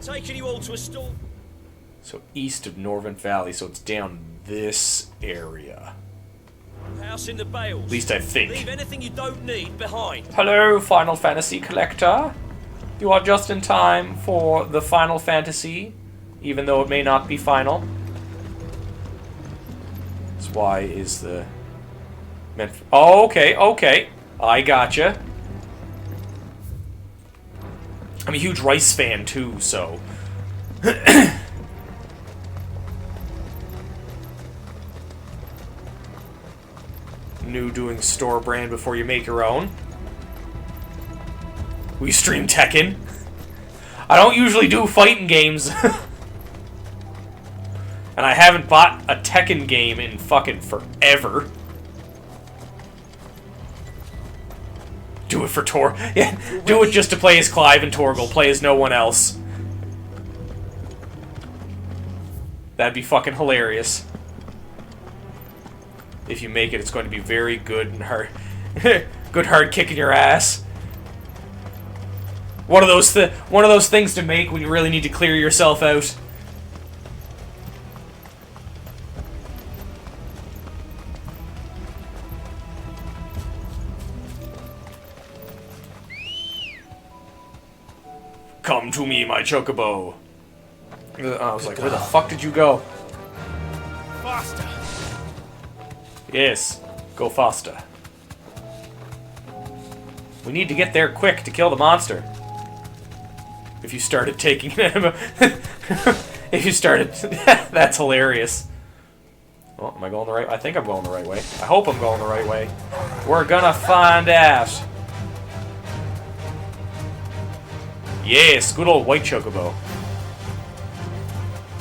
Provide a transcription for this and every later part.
Taking you all to a store. So east of Norvent Valley, so it's down this area. House in the Bales. At least I think. Leave anything you don't need behind. Hello, Final Fantasy collector. You are just in time for the Final Fantasy, even though it may not be final. This Y is the... Oh, okay, okay. I gotcha. I'm a huge Rice fan, too, so... New doing store brand before you make your own. We stream Tekken. I don't usually do fighting games. And I haven't bought a Tekken game in fucking forever. Do it for Tor. Yeah, do it just to play as Clive and Torgal. Play as no one else. That'd be fucking hilarious. If you make it, it's going to be very good and hard. Good hard kicking your ass. One of those things to make when you really need to clear yourself out. Come to me, my chocobo. I was like, where the fuck did you go? Faster. Yes, go faster. We need to get there quick to kill the monster. If you started taking him... if you started... That's hilarious. Oh, am I going the right way? I think I'm going the right way. I hope I'm going the right way. We're gonna find out. Yes, good old white chocobo.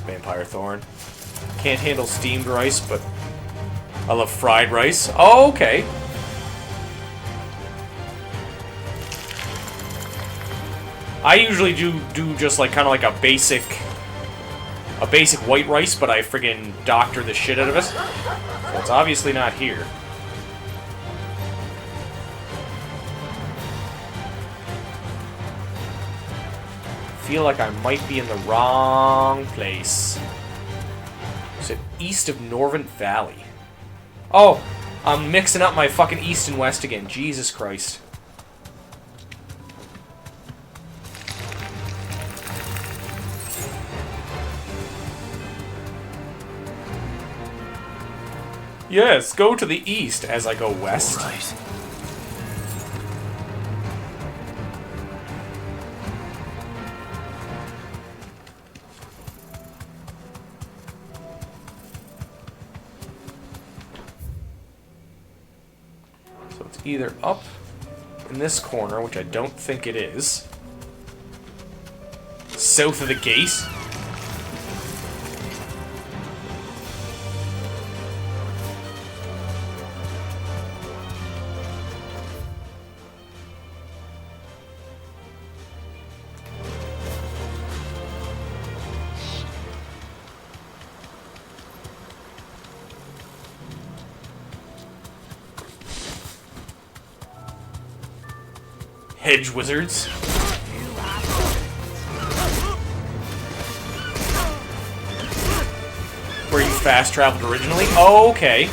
Vampire Thorn. Can't handle steamed rice, but I love fried rice. Oh, okay. I usually do just like kind of like a basic white rice, but I friggin' doctor the shit out of it. So it's obviously not here. I feel like I might be in the wrong place. Is it east of Norvent Valley? Oh, I'm mixing up my fucking east and west again. Jesus Christ. Yes, go to the east as I go west. Right. So it's either up in this corner, which I don't think it is. South of the gate. Hedge wizards. Where you fast traveled originally? Oh, okay.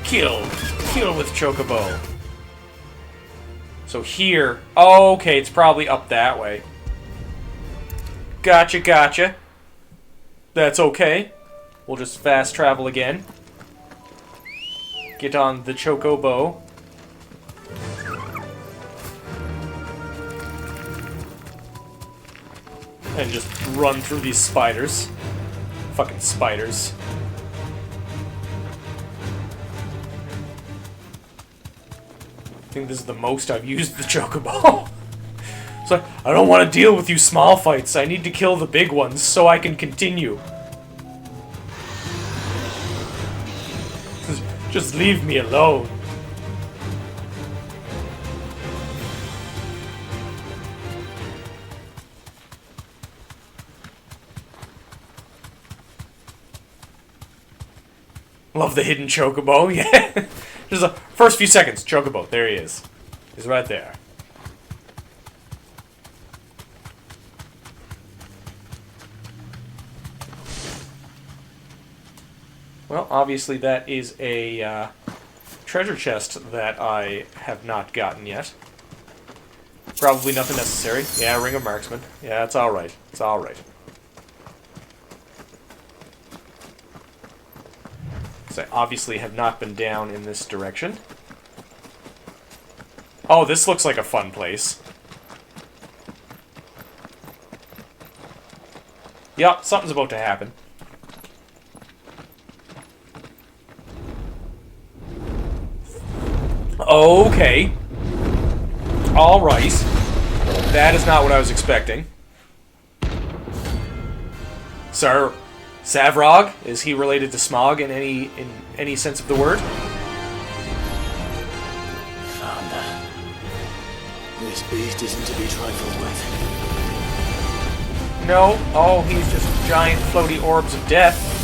Kill. Kill with Chocobo. So here. Oh, okay, it's probably up that way. Gotcha, gotcha. That's okay. We'll just fast travel again. Get on the Chocobo. And just run through these spiders. Fucking spiders. I think this is the most I've used the Chocobo. So I don't want to deal with you small fights. I need to kill the big ones so I can continue. Just leave me alone. Love the hidden Chocobo, yeah. Just the first few seconds, Chocobo, there he is. He's right there. Well, obviously that is a treasure chest that I have not gotten yet. Probably nothing necessary. Yeah, Ring of Marksman. Yeah, it's alright. It's alright. So I obviously have not been down in this direction. Oh, this looks like a fun place. Yup, something's about to happen. Okay. Alright. That is not what I was expecting. Sir, Savrog? Is he related to Smog in any sense of the word? Thunder. This beast isn't to be trifled with. No. Oh, he's just giant floaty orbs of death.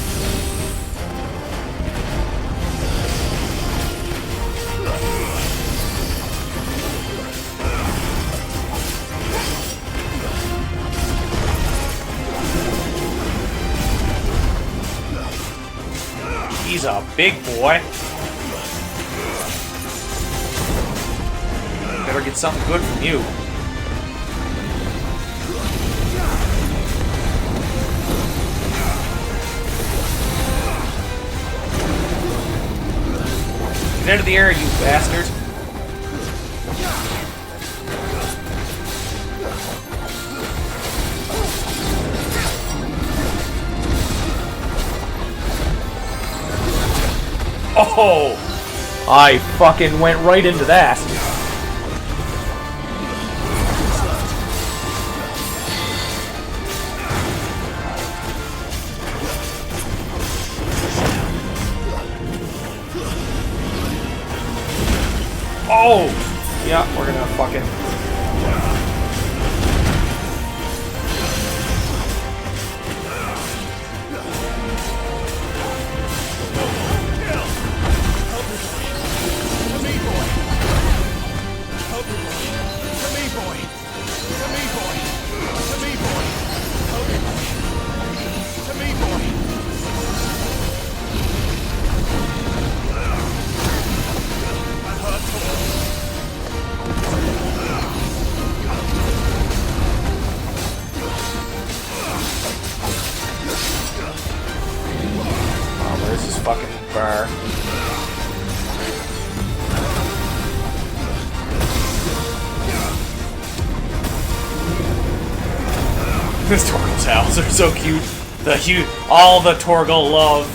He's a big boy. Better get something good from you. Get out of the air, you bastard. Oh! I fucking went right into that. Oh! Yeah, we're gonna fucking... Where's this fucking bar? This Torgal's howls are so cute. All the Torgal love.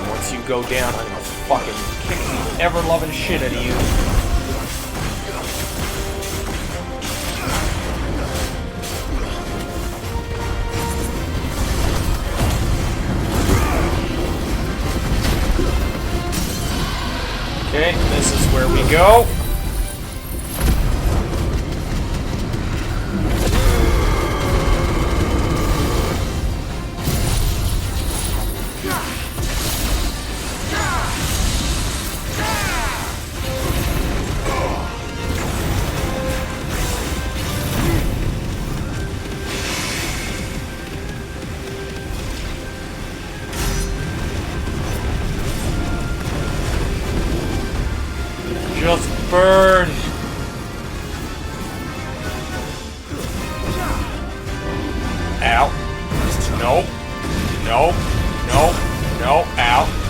Once you go down, I'm gonna fucking kick the ever-loving shit out of you. Okay, this is where we go. Just burn! Ow. Nope. Nope. Nope. Nope. Ow.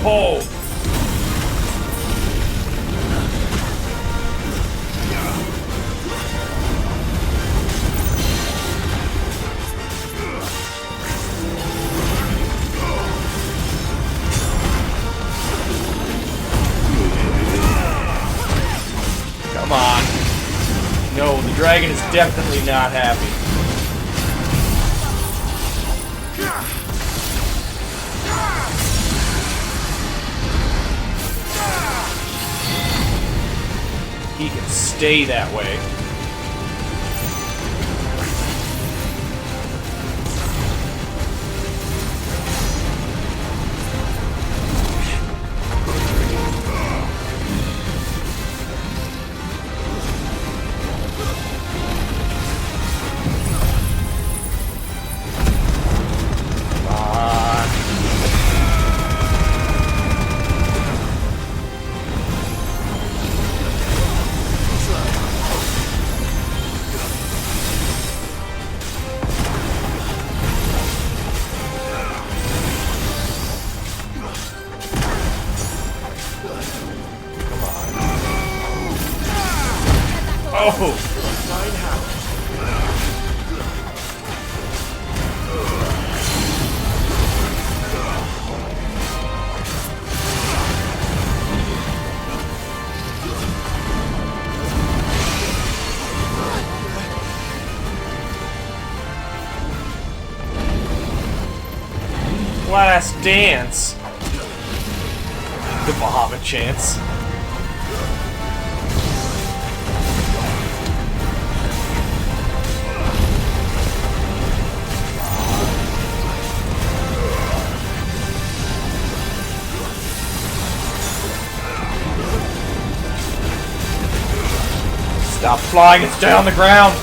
Oh! no, the dragon is definitely not happy. He can stay that way. Oh! Last Dance. The Bahamut chants. Stop flying and stay on the ground!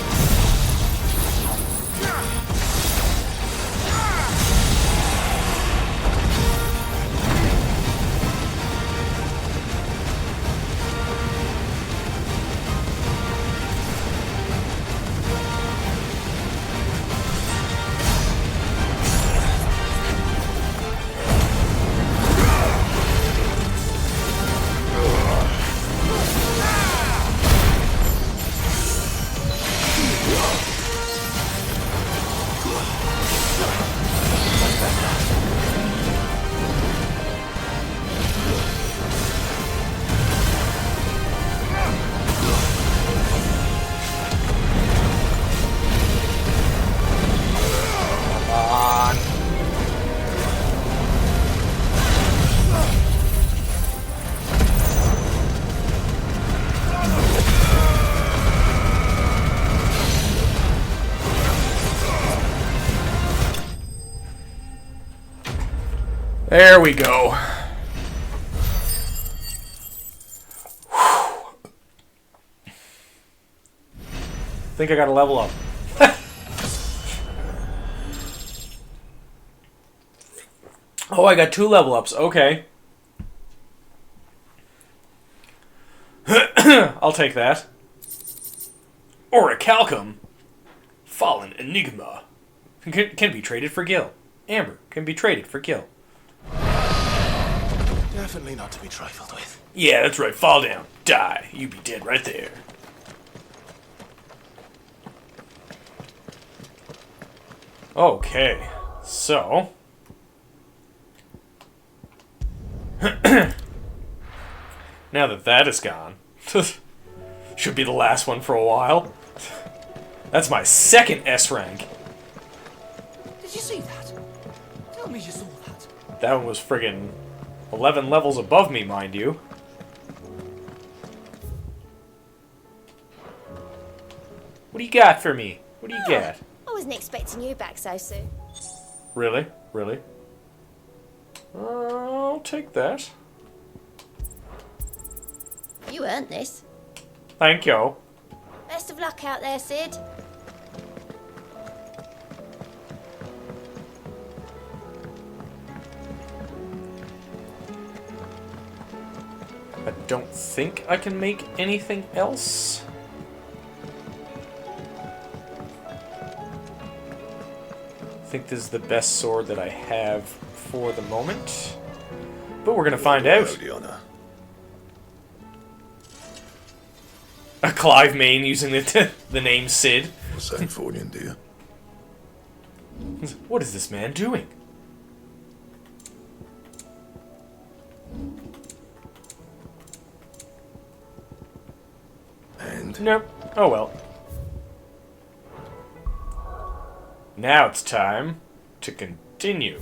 There we go. Think I gotta level up. Oh, I got 2 level ups. Okay. I'll take that. Orichalcum. Fallen Enigma. Can be traded for Gil. Amber can be traded for Gil. Definitely not to be trifled with. Yeah, that's right. Fall down. Die. You be dead right there. Okay. So. Now that that is gone. Should be the last one for a while. That's my 2nd S rank. Did you see that? Tell me you saw that. That one was friggin' 11 levels above me, mind you. What do you got for me? What do you got? I wasn't expecting you back so soon. Really? Really? I'll take that. You earned this. Thank you. Best of luck out there, Sid. I don't think I can make anything else. I think this is the best sword that I have for the moment. But we're gonna find out. Diana. A Clive Main using the name Sid. Sanfordine, dear. What is this man doing? And Nope. Oh well. Now it's time to continue.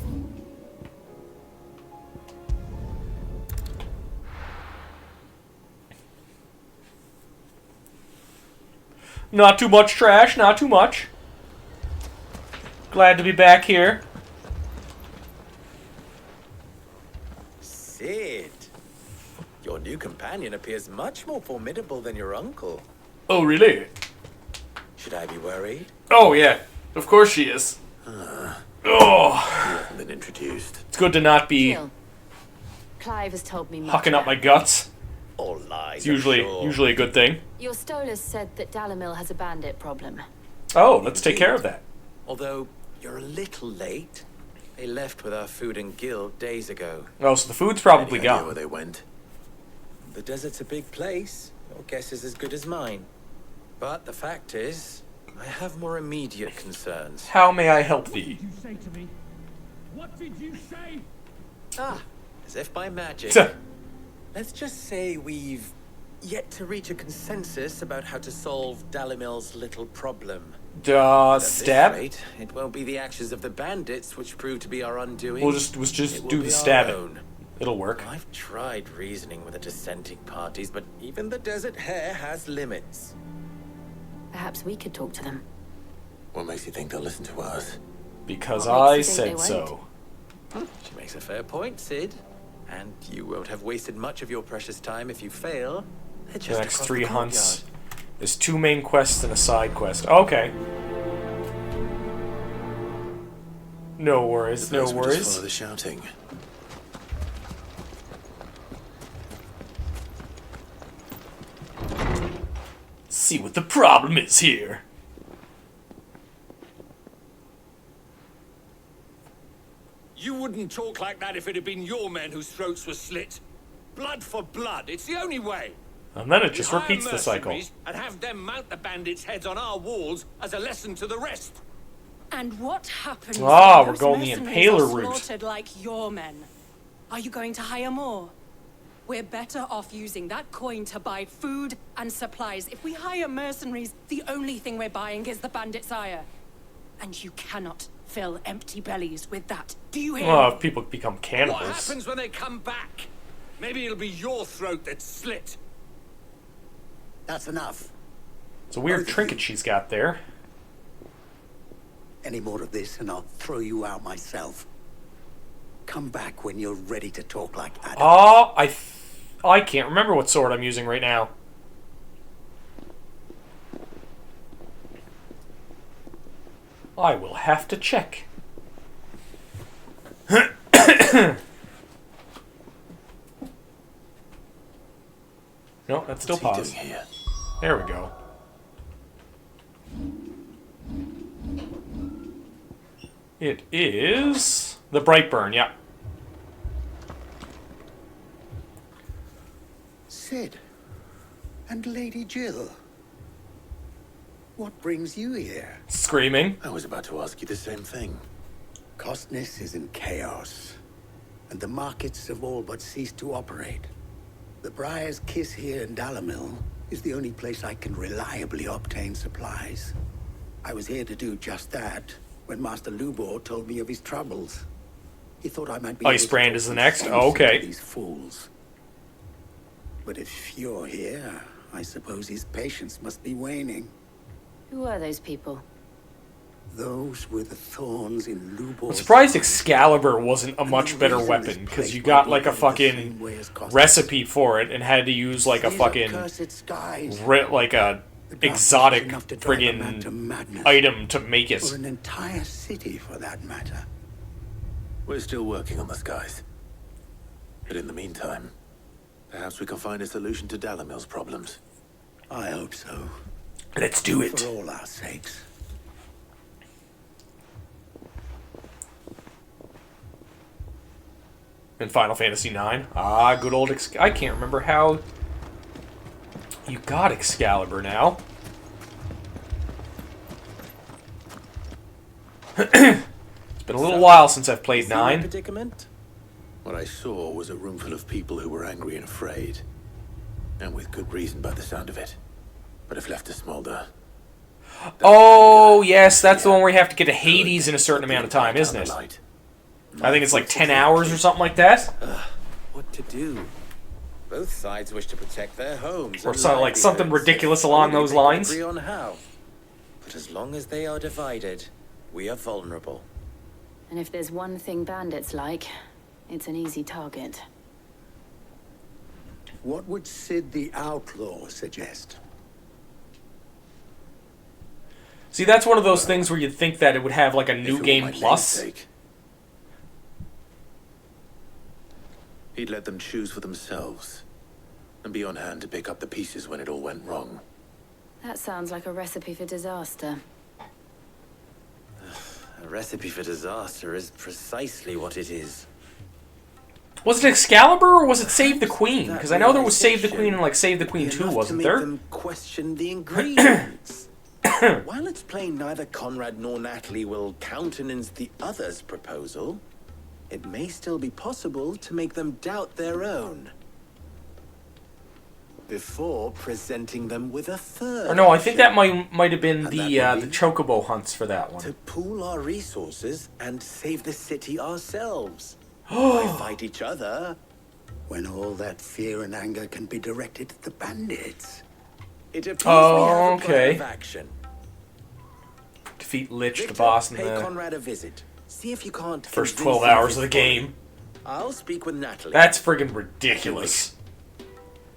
Not too much trash, not too much. Glad to be back here. Sid, your new companion appears much more formidable than your uncle. Oh, really? Should I be worried? Oh, yeah. Of course she is. Oh, You haven't been introduced. it's good to not be Jill, Clive has told me much hucking up about my guts. All lies. It's usually I'm sure. usually a good thing. Your Stolas said that Dalamil has a bandit problem. Oh, let's take care of that. Although you're a little late. They left with our food and guild days ago. Oh, so the food's probably Any idea gone. where they went? The desert's a big place. Your guess is as good as mine. But the fact is, I have more immediate concerns. How may I help thee? You say to me? What did you say? Ah, as if by magic. Let's just say we've yet to reach a consensus about how to solve Dalimil's little problem. At this Stab? rate, it won't be the actions of the bandits which prove to be our undoing. We'll just It will do be the our stabbing. own. It'll work. I've tried reasoning with the dissenting parties, but even the Desert Hare has limits. Perhaps we could talk to them. What makes you think they'll listen to us? Because What I makes you think said they so. She makes a fair point, Sid. And you won't have wasted much of your precious time if you fail. They're just The next across 3 the hunts. courtyard. There's 2 main quests and a side quest. Okay. No worries, no Suppose we just worries. follow the shouting. See what the problem is here. You wouldn't talk like that if it had been your men whose throats were slit. Blood for blood, it's the only way. And then it just We hire repeats the cycle. mercenaries and have them mount the bandits' heads on our walls as a lesson to the rest. And what happens Ah, when we're those going the mercenaries Impaler are route. slaughtered like your men? Are you going to hire more? We're better off using that coin to buy food and supplies. If we hire mercenaries, the only thing we're buying is the bandit's ire. And you cannot fill empty bellies with that. Do you hear Well, me? if people become What cannibals. happens when they come back? Maybe it'll be your throat that's slit. That's enough. It's a weird Both of trinket you. she's got there. Any more of this and I'll throw you out myself. Come back when you're ready to talk like adults. Oh, I can't remember what sword I'm using right now. I will have to check. No, that's still What's he paused. doing here? There we go. It is the Brightburn, yeah. Sid. And Lady Jill. What brings you here? Screaming. I was about to ask you the same thing. Costness is in chaos. And the markets have all but ceased to operate. The Briar's Kiss here in Dalamil is the only place I can reliably obtain supplies. I was here to do just that when Master Lubor told me of his troubles. He thought I might be able to Icebrand talk is the some next? sense Oh, okay. into these fools. But if you're here, I suppose his patience must be waning. Who are those people? Those were the thorns in Lubor's... I'm surprised Excalibur wasn't a much better weapon, because you got like a fucking recipe for it and had to use like a fucking like a exotic friggin' item to make it. Or an entire city, for that matter. We're still working on the skies. But in the meantime, perhaps we can find a solution to Dalamil's problems. I hope so. Let's do it. For all our sakes. In Final Fantasy IX. Ah, good old I can't remember how you got Excalibur now. It's been a little while since I've played Is he in a 9. predicament? What I saw was a room full of people who were angry and afraid. And with good reason by the sound of it. But if left to smolder, Oh, yes, that's the one where you have to get to Hades in a certain amount of time, isn't it? I think it's like 10 hours or something like that. What to do? Both sides wish to protect their homes. Or something like something ridiculous along those lines. Agree on how. But as long as they are divided, we are vulnerable. And if there's one thing bandits like, it's an easy target. What would Sid the Outlaw suggest? See, that's one of those things where you'd think that it would have like a If new it were game my plus. namesake, he'd let them choose for themselves, and be on hand to pick up the pieces when it all went wrong. That sounds like a recipe for disaster. A recipe for disaster is precisely what it is. Was it Excalibur or was it Save the Queen? Because I know there was Save the Queen and like Save the Queen 2, wasn't there? Them question the ingredients. While it's plain neither Conrad nor Natalie will countenance the other's proposal, it may still be possible to make them doubt their own before presenting them with a third. Or no, I think that option. might have been And the that would the be Chocobo hunts for that to one. pool our resources and save the city ourselves. Why fight each other? When all that fear and anger can be directed at the bandits. It appears Oh, we have a okay. plan of action. Defeat Lich, Victor, the boss in pay the Conrad a visit. See if you can't first convince 12 him hours his of the folly. game. I'll speak with Natalie. That's friggin' ridiculous.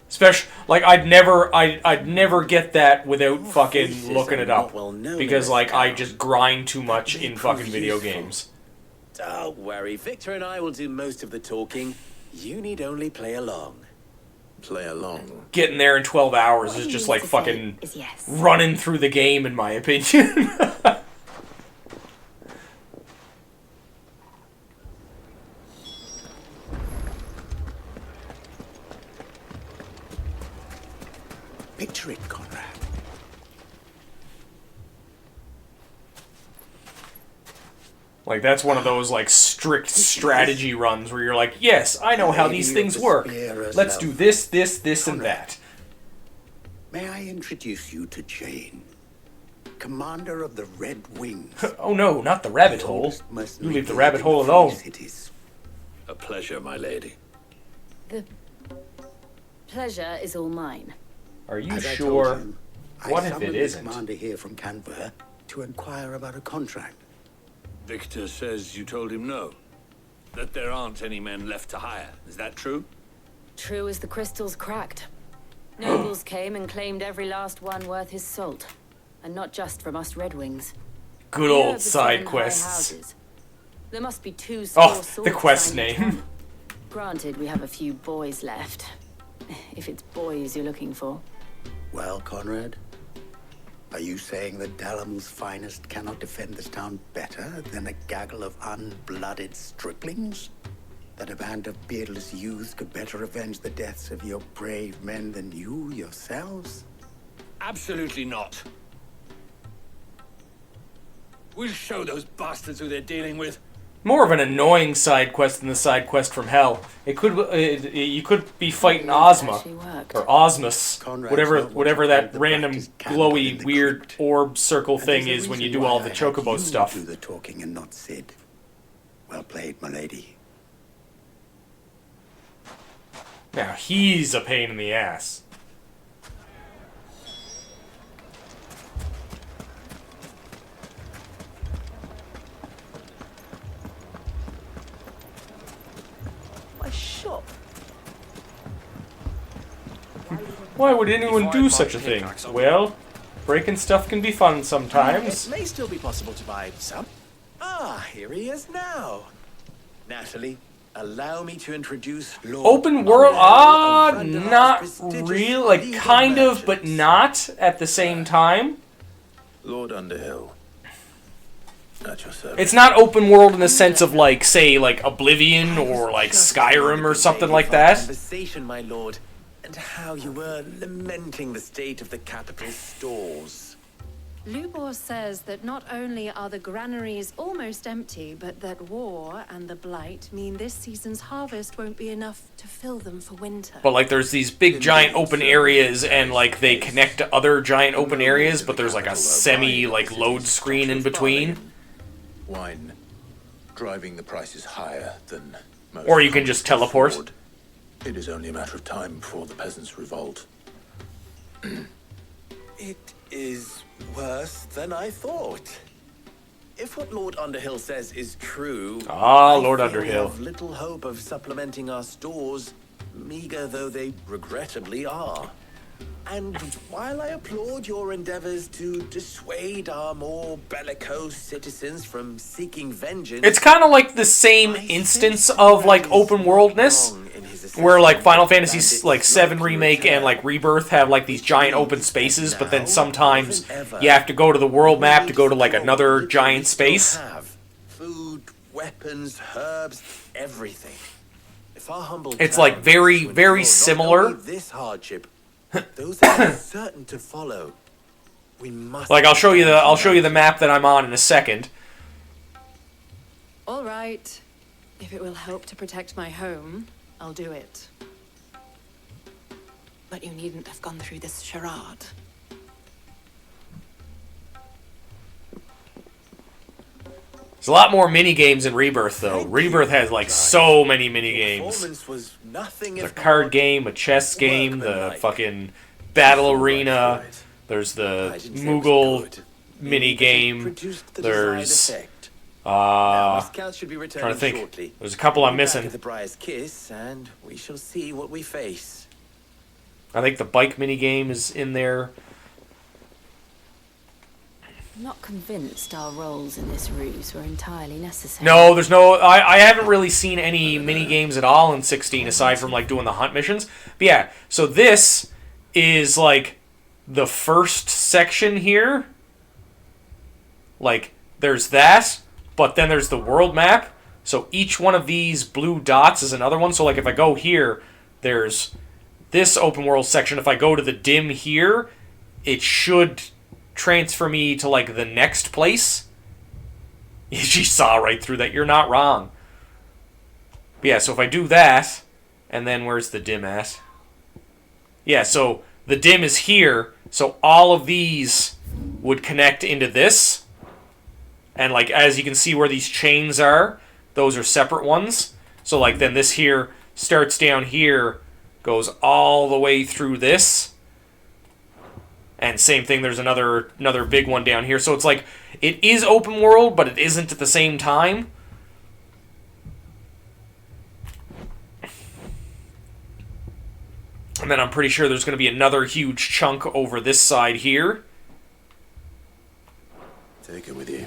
Especially, like, I'd never get that without fucking faces looking are it up. not well known Because, in like, this I town. just grind too much They in prove fucking video useful. games. Don't worry, Victor and I will do most of the talking. You need only play along. Play along. Getting there in 12 hours What is he just needs like to say fucking is yes. running through the game, in my opinion. Picture it, Conrad. Like, that's one of those, like, strict strategy runs where you're like, yes, I know how these things work. Let's do this, this, this, and that. May I introduce you to Jane, commander of the Red Wings? Oh no, not the rabbit hole. oldest You mercenary leave the guild rabbit in hole Free alone. Cities. A pleasure, my lady. The pleasure is all mine. Are you As I sure? told you, What I if summoned it the isn't? commander here from Canberra to inquire about a contract. Victor says you told him no. That there aren't any men left to hire. Is that true? True as the crystals cracked. Nobles came and claimed every last one worth his salt. And not just from us Red Wings. Good You know old of the side 7 high quests. houses? There must be 2 Oh, score the swords quest signed each name. one. Granted, we have a few boys left. If it's boys you're looking for. Well, Conrad, are you saying that Dalamil's finest cannot defend this town better than a gaggle of unblooded striplings? That a band of beardless youths could better avenge the deaths of your brave men than you yourselves? Absolutely not. We'll show those bastards who they're dealing with. More of an annoying side quest than the side quest from hell. It could you could be fighting Ozma Actually worked. or Osmus, Conrad's whatever not what you that call the random practice candle in glowy the weird crypt. orb circle And thing there's a is when you reason do why all I the had chocobo you stuff. do the talking and not Sid. Well played, my lady. Now he's a pain in the ass. My shop. Why would anyone do such a thing? Well, breaking stuff can be fun It sometimes. may still be possible to buy some. Ah, here he is now. Natalie, allow me to introduce Lord Open world? Underhill of Vanderhaar's Not prestigious real. Like, legal kind of, but merchants. not at the same time. Lord Underhill. At your service. It's not open world in the sense of, like, say, like Oblivion or, like, Skyrim or something like that. Conversation, my lord, and how you were lamenting the state of the capital stores. Lubor says that not only are the granaries almost empty, but that war and the blight mean this season's harvest won't be enough to fill them for winter. But like there's these big giant open areas and like they connect to other giant open areas, but there's like a semi like load screen in between. Wine driving the prices higher than most. Or you can just teleport. afford. It is only a matter of time before the peasants revolt. It is worse than I thought. If what Lord Underhill says is true, Ah, I Lord fear Underhill. we have little hope of supplementing our stores, meager though they regrettably are. And while I applaud your endeavors to dissuade our more bellicose citizens from seeking vengeance, It's kind of like the same instance of like open worldness, where like Final Fantasy like 7 remake and like Rebirth have like these giant open spaces, but then sometimes you have to go to the world map to go to like another giant space. Food, weapons, herbs, everything. If our humble It's like very, very similar. This hardship, those are certain to follow. We must. Like I'll show you the map that I'm on in a second. All right. If it will help to protect my home, I'll do it. But you needn't have gone through this charade. There's a lot more mini games in Rebirth though. Rebirth has like so many mini games. Performance was nothing There's a if card not game, a chess game, the fucking battle arena. Right. There's the I didn't say it was Moogle good. mini It game. produced the There's desired effect. Now, my uh scouts should be trying returning to think. shortly. There's a couple I'm We'll be back missing. at the Briar's Kiss, and we shall see what we face. I think the bike mini game is in there. I'm not convinced our roles in this ruse were entirely necessary. No, there's no. I haven't really seen any mini games at all in 16 aside from like doing the hunt missions. But yeah, so this is like the first section here. Like there's that, but then there's the world map. So each one of these blue dots is another one. So like if I go here, there's this open world section. If I go to the dim here, it should transfer me to like the next place. She saw right through that. You're not wrong. But yeah, so if I do that, and then where's the dim at? Yeah, so the dim is here, so all of these would connect into this. And like as you can see where these chains are, those are separate ones. So like then this here starts down here, goes all the way through this. And same thing, there's another big one down here. So it's like, it is open world, but it isn't at the same time. And then I'm pretty sure there's going to be another huge chunk over this side here. Take it with you.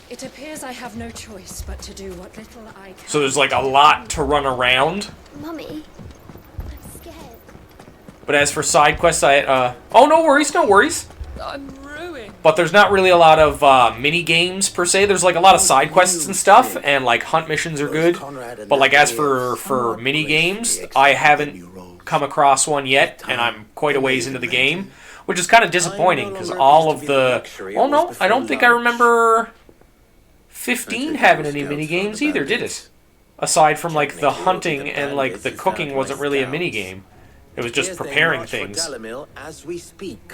It appears I have no choice but to do what little I can. So there's like a lot to run around. Mummy, I'm scared. But as for side quests, oh, no worries, no worries. I'm ruined. But there's not really a lot of mini games per se. There's like a lot of side quests and stuff, and like hunt missions are good. But like as for mini games, I haven't come across one yet, and I'm quite a ways into the game, which is kind of disappointing because all of the. Oh no, I don't think I remember 15 having any mini games either, did it? Aside from like the hunting and like the cooking wasn't really a mini game. It was just preparing things. As we speak.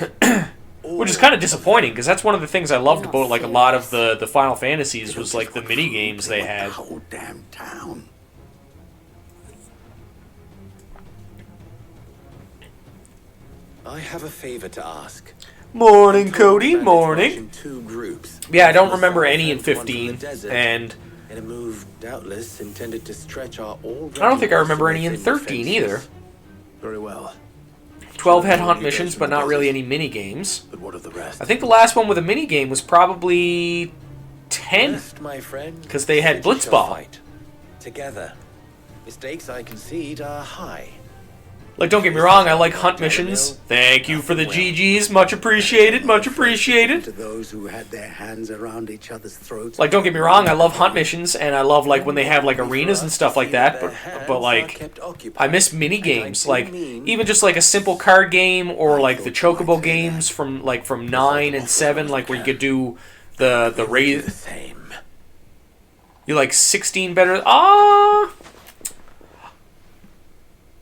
Which is kind of disappointing, because that's one of the things I loved about like a lot of the Final Fantasies was like the mini games they had. Whole damn town. I have a favor to ask. Morning, Cody. Morning. In two groups. Yeah, I don't remember any in 15, and in a move doubtless intended to stretch our already I don't think I remember any in estimated 13 defenses. either. Very well. 12 had hunt missions, but not really any mini games. But what of the rest? I think the last one with a mini game was probably 10. Rest, my friend, 'Cause they had said we shall Blitzball. fight. Together. Mistakes, I concede, are high. Like, don't get me wrong, I like hunt missions. Thank you for the GGs. Much appreciated, much appreciated. To those who had their hands around each other's throats. Like, don't get me wrong, I love hunt missions, and I love, like, when they have, like, arenas and stuff like that, but like, I miss mini-games. Like, even just, like, a simple card game, or, like, the Chocobo games from 9 and 7, like, where you could do the raise... You like 16 better...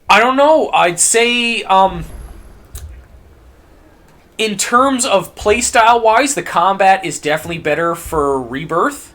I don't know. I'd say, in terms of playstyle-wise, the combat is definitely better for Rebirth.